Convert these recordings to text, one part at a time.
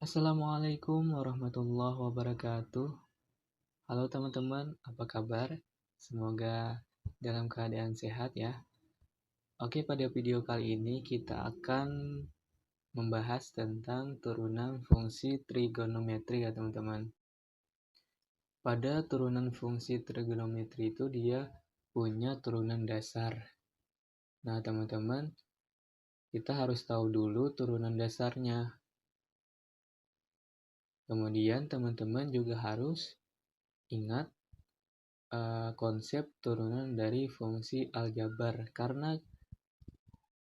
Assalamualaikum warahmatullahi wabarakatuh. Halo teman-teman, apa kabar? Semoga dalam keadaan sehat ya. Oke, pada video kali ini kita akan membahas tentang turunan fungsi trigonometri ya teman-teman. Pada turunan fungsi trigonometri itu dia punya turunan dasar. Nah teman-teman, kita harus tahu dulu turunan dasarnya. Kemudian teman-teman juga harus ingat konsep turunan dari fungsi aljabar, karena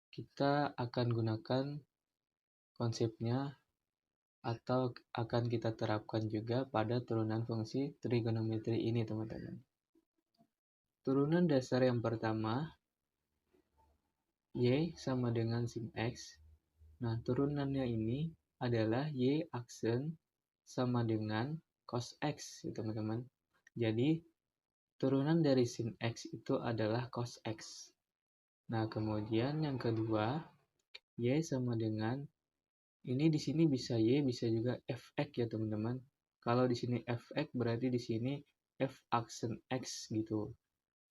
kita akan gunakan konsepnya atau akan kita terapkan juga pada turunan fungsi trigonometri ini teman-teman. Turunan dasar yang pertama, Y sama dengan sin X. Nah turunannya ini adalah Y aksen sama dengan cos X ya teman-teman. Jadi turunan dari sin X itu adalah cos X. Nah, kemudian yang kedua, Y sama dengan, ini di sini bisa Y, bisa juga Fx ya teman-teman. Kalau di sini Fx berarti di sini F aksen X gitu.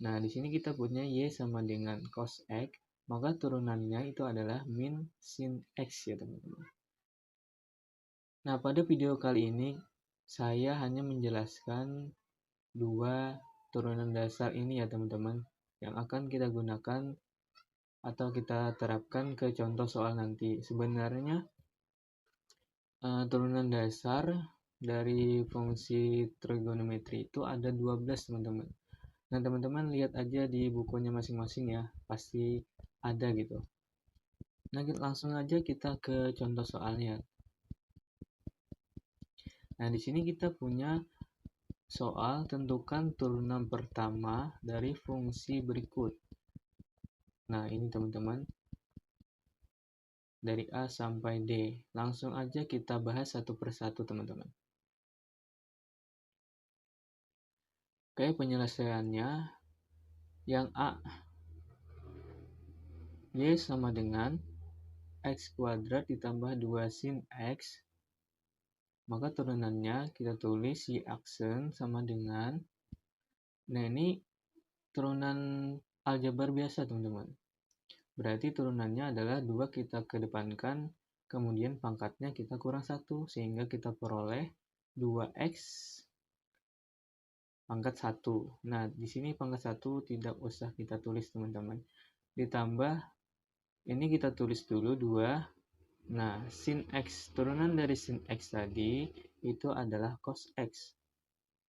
Nah, di sini kita punya Y sama dengan cos X, maka turunannya itu adalah min sin X ya teman-teman. Nah, pada video kali ini, saya hanya menjelaskan dua turunan dasar ini ya teman-teman, yang akan kita gunakan atau kita terapkan ke contoh soal nanti. Sebenarnya turunan dasar dari fungsi trigonometri itu ada 12 teman-teman. Nah teman-teman lihat aja di bukunya masing-masing ya, pasti ada gitu. Nah langsung aja kita ke contoh soalnya. Nah di sini kita punya soal tentukan turunan pertama dari fungsi berikut. Nah ini teman-teman, dari A sampai D. Langsung aja kita bahas satu persatu teman-teman. Oke, penyelesaiannya yang A, Y sama dengan X kuadrat ditambah 2 sin X, maka turunannya kita tulis Y aksen sama dengan, nah ini turunan aljabar biasa teman-teman, berarti turunannya adalah 2 kita kedepankan, kemudian pangkatnya kita kurang 1, sehingga kita peroleh 2X pangkat 1. Nah di sini pangkat 1 tidak usah kita tulis teman-teman, ditambah ini kita tulis dulu 2. Nah, sin X, turunan dari sin X tadi itu adalah cos X.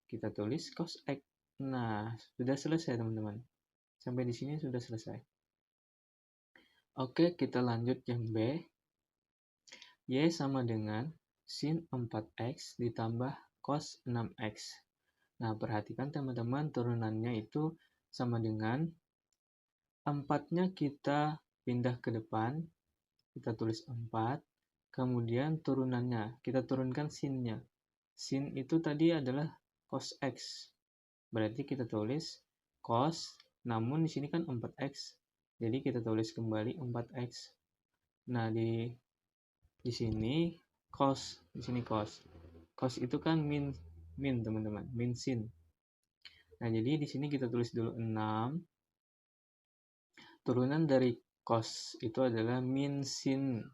Kita tulis cos X. Nah, sudah selesai teman-teman. Sampai di sini sudah selesai. Oke, kita lanjut yang B. Y sama dengan sin 4X ditambah cos 6X. Nah, perhatikan teman-teman, turunannya itu sama dengan 4-nya kita pindah ke depan, kita tulis 4, kemudian turunannya, kita turunkan sin-nya. Sin itu tadi adalah cos X, berarti kita tulis cos, namun di sini kan 4X, jadi kita tulis kembali 4X. Nah, di sini cos, di sini cos. Cos itu kan min teman-teman, min sin. Nah, jadi di sini kita tulis dulu 6. Turunan dari cos itu adalah min sin,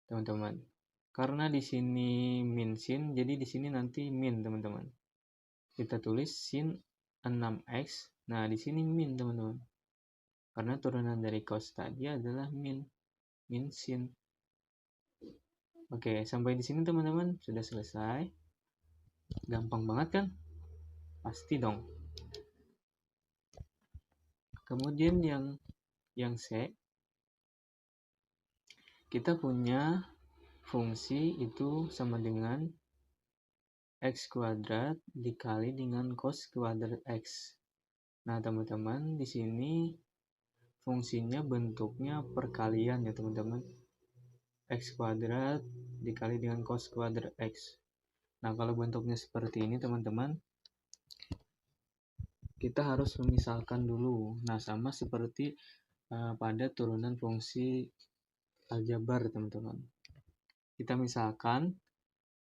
teman-teman. Karena di sini min sin, jadi di sini nanti min, teman-teman. Kita tulis sin 6x. Nah, di sini min, teman-teman. Karena turunan dari cos tadi adalah min sin. Oke, sampai di sini teman-teman sudah selesai. Gampang banget kan? Pasti dong. Kemudian yang C, kita punya fungsi itu sama dengan X kuadrat dikali dengan cos kuadrat X. Nah, teman-teman, di sini fungsinya bentuknya perkalian ya, teman-teman. X kuadrat dikali dengan cos kuadrat X. Nah, kalau bentuknya seperti ini, teman-teman, kita harus memisalkan dulu. Nah, sama seperti pada turunan fungsi aljabar, teman-teman. Kita misalkan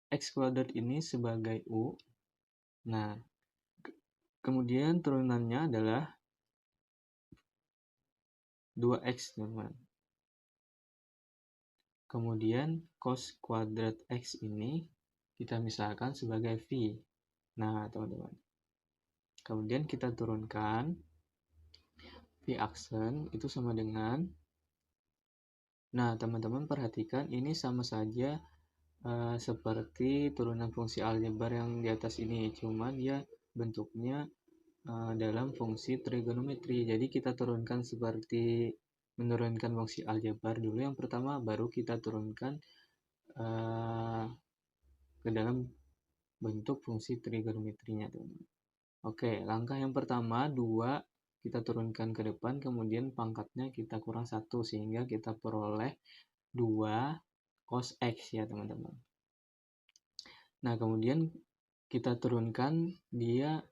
X kuadrat ini sebagai U. Nah, kemudian turunannya adalah 2X, teman-teman. Kemudian cos kuadrat X ini kita misalkan sebagai V. Nah, teman-teman. Kemudian kita turunkan V aksen itu sama dengan, nah teman-teman perhatikan ini sama saja seperti turunan fungsi aljabar yang di atas ini, cuman dia bentuknya dalam fungsi trigonometri. Jadi kita turunkan seperti menurunkan fungsi aljabar dulu yang pertama, baru kita turunkan ke dalam bentuk fungsi trigonometrinya, teman-teman. Oke, langkah yang pertama 2 kita turunkan ke depan, kemudian pangkatnya kita kurang 1 sehingga kita peroleh 2 cos X ya, teman-teman. Nah, kemudian kita turunkan dia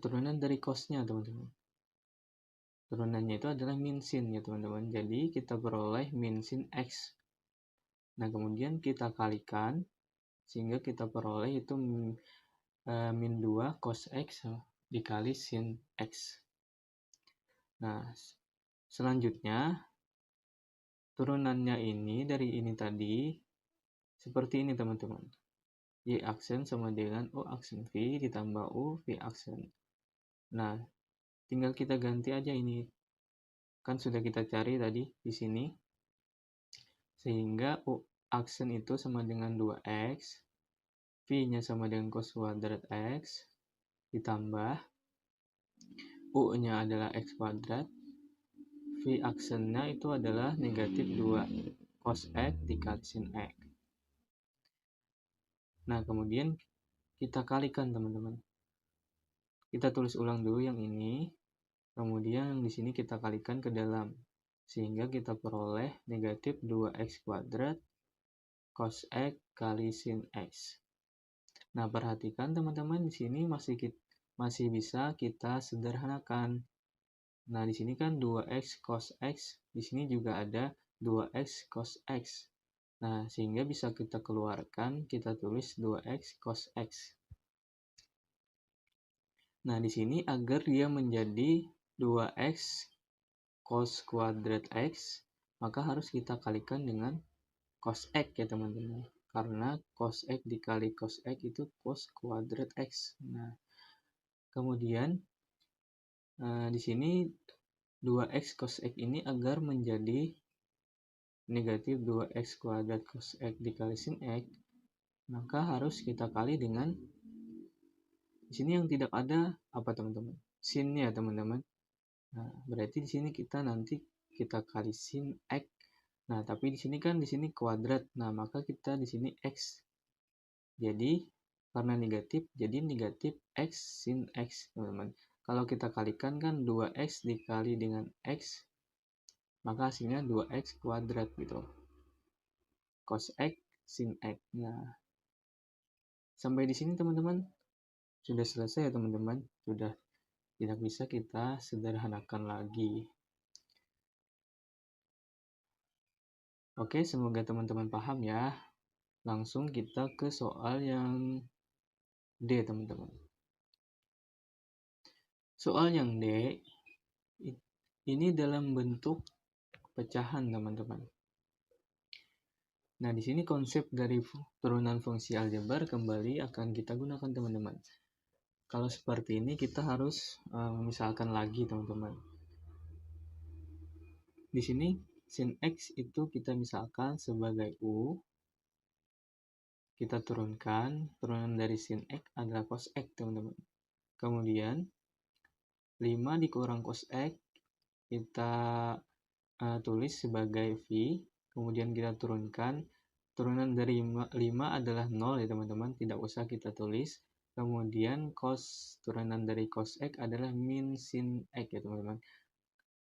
turunan dari cosnya, teman-teman. Turunannya itu adalah min sin ya, teman-teman. Jadi kita peroleh min sin X. Nah, kemudian kita kalikan sehingga kita peroleh itu min 2 cos X dikali sin X. Nah, selanjutnya turunannya ini dari ini tadi seperti ini, teman-teman. Y aksen sama dengan U aksen V ditambah U V aksen. Nah, tinggal kita ganti aja ini. Kan sudah kita cari tadi di sini. Sehingga U aksen itu sama dengan 2X, V-nya sama dengan cos kuadrat X, ditambah U-nya adalah X kuadrat, V aksennya itu adalah negatif 2 cos X dikali sin X. Nah, kemudian kita kalikan, teman-teman. Kita tulis ulang dulu yang ini, kemudian di sini kita kalikan ke dalam, sehingga kita peroleh negatif 2X kuadrat cos X kali sin X. Nah, perhatikan teman-teman, di sini masih bisa kita sederhanakan. Nah, di sini kan 2X cos X, di sini juga ada 2X cos X. Nah, sehingga bisa kita keluarkan, kita tulis 2X cos X. Nah, di sini agar dia menjadi 2X cos kuadrat X, maka harus kita kalikan dengan cos X ya, teman-teman. Karena cos X dikali cos X itu cos kuadrat X. Nah, kemudian di sini 2X cos X ini agar menjadi negatif 2X kuadrat cos X dikali sin X, maka harus kita kali dengan, di sini yang tidak ada apa, teman-teman? Sin-nya, teman-teman. Nah, berarti di sini kita nanti kita kali sin X. Nah, tapi di sini kan di sini kuadrat. Nah, maka kita di sini X. Jadi karena negatif, jadi negatif X sin X, teman-teman. Kalau kita kalikan kan 2X dikali dengan X, maka hasilnya 2X kuadrat gitu. Cos X sin X. Nah, sampai di sini teman-teman sudah selesai ya, teman-teman. Sudah tidak bisa kita sederhanakan lagi. Oke, semoga teman-teman paham ya. Langsung kita ke soal yang D, teman-teman. Soal yang D ini dalam bentuk pecahan, teman-teman. Nah, di sini konsep dari turunan fungsi aljabar kembali akan kita gunakan, teman-teman. Kalau seperti ini kita harus misalkan lagi, teman-teman. Di sini sin X itu kita misalkan sebagai U. Kita turunkan, turunan dari sin X adalah cos X, teman-teman. Kemudian 5 dikurang cos X kita tulis sebagai V. Kemudian kita turunkan, turunan dari 5 adalah 0 ya, teman-teman, tidak usah kita tulis. Kemudian turunan dari cos X adalah min sin X ya, teman-teman.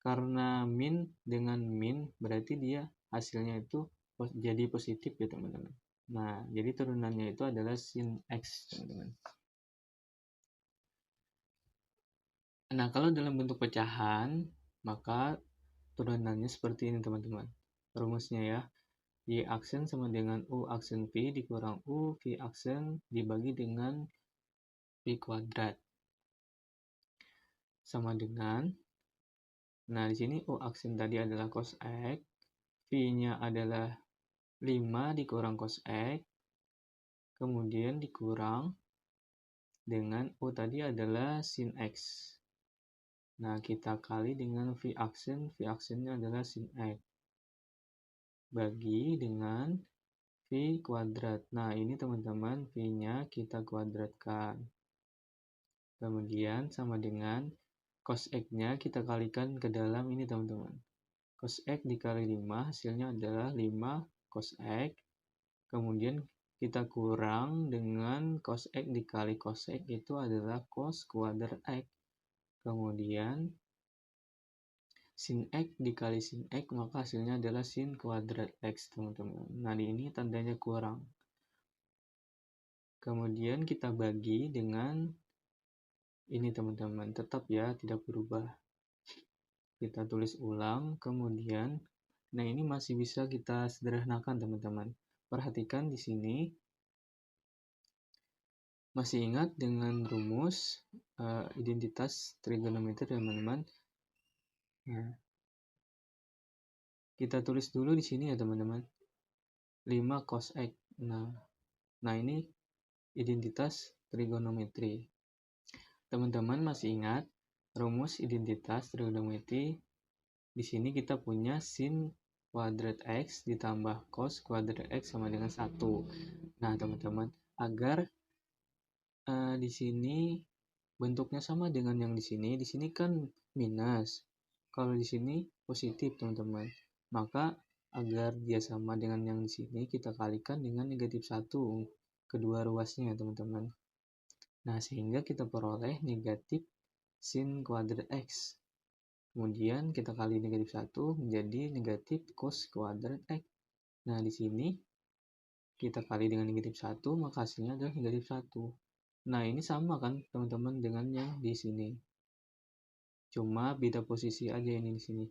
Karena min dengan min berarti dia hasilnya itu jadi positif ya, teman-teman. Nah, jadi turunannya itu adalah sin X, teman-teman. Nah, kalau dalam bentuk pecahan, maka turunannya seperti ini, teman-teman. Rumusnya ya. Y aksen sama dengan U aksen V dikurang U V aksen dibagi dengan V kuadrat. Sama dengan, nah di sini U aksen tadi adalah cos X, V-nya adalah 5 dikurang cos X, kemudian dikurang dengan U tadi adalah sin X. Nah, kita kali dengan V aksennya adalah sin X. Bagi dengan V kuadrat. Nah, ini teman-teman, V-nya kita kuadratkan. Kemudian sama dengan cos X-nya kita kalikan ke dalam ini teman-teman. Cos X dikali 5 hasilnya adalah 5 cos X. Kemudian kita kurang dengan cos X dikali cos X itu adalah cos kuadrat X. Kemudian sin X dikali sin X maka hasilnya adalah sin kuadrat X teman-teman. Nah ini tandanya kurang. Kemudian kita bagi dengan ini teman-teman, tetap ya tidak berubah. Kita tulis ulang, kemudian nah ini masih bisa kita sederhanakan teman-teman. Perhatikan di sini. Masih ingat dengan rumus identitas trigonometri teman-teman? Nah, kita tulis dulu di sini ya teman-teman. 5 cos X. Nah ini identitas trigonometri. Teman-teman masih ingat rumus identitas trigonometri? Di sini kita punya sin kuadrat X ditambah cos kuadrat X sama dengan 1. Nah teman-teman, agar di sini bentuknya sama dengan yang di sini kan minus. Kalau di sini positif, teman-teman. Maka agar dia sama dengan yang di sini, kita kalikan dengan negatif 1, kedua ruasnya, teman-teman. Nah, sehingga kita peroleh negatif sin kuadrat X. Kemudian kita kali negatif 1 menjadi negatif cos kuadrat X. Nah, di sini kita kali dengan negatif 1, maka hasilnya adalah negatif 1. Nah, ini sama kan teman-teman dengan yang di sini. Cuma beda posisi aja ini di sini.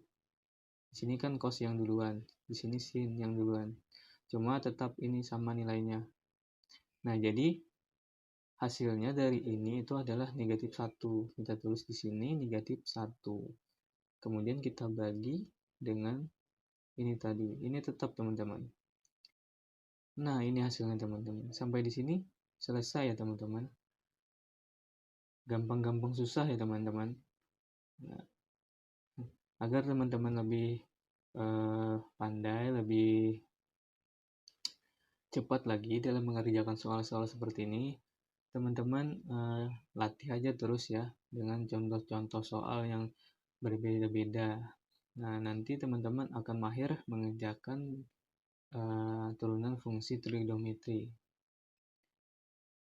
Di sini kan cos yang duluan, di sini sin yang duluan. Cuma tetap ini sama nilainya. Nah, jadi hasilnya dari ini itu adalah negatif 1. Kita tulis di sini negatif 1. Kemudian kita bagi dengan ini tadi. Ini tetap teman-teman. Nah, ini hasilnya teman-teman. Sampai di sini selesai ya teman-teman. Gampang-gampang susah ya teman-teman. Nah, agar teman-teman lebih pandai, lebih cepat lagi dalam mengerjakan soal-soal seperti ini, teman-teman latih aja terus ya dengan contoh-contoh soal yang berbeda-beda. Nah, nanti teman-teman akan mahir mengerjakan turunan fungsi trigonometri.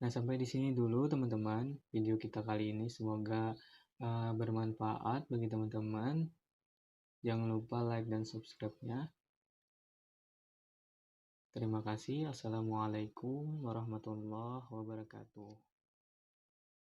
Nah, sampai di sini dulu teman-teman video kita kali ini. Semoga bermanfaat bagi teman-teman. Jangan lupa like dan subscribe-nya. Terima kasih. Assalamualaikum warahmatullahi wabarakatuh.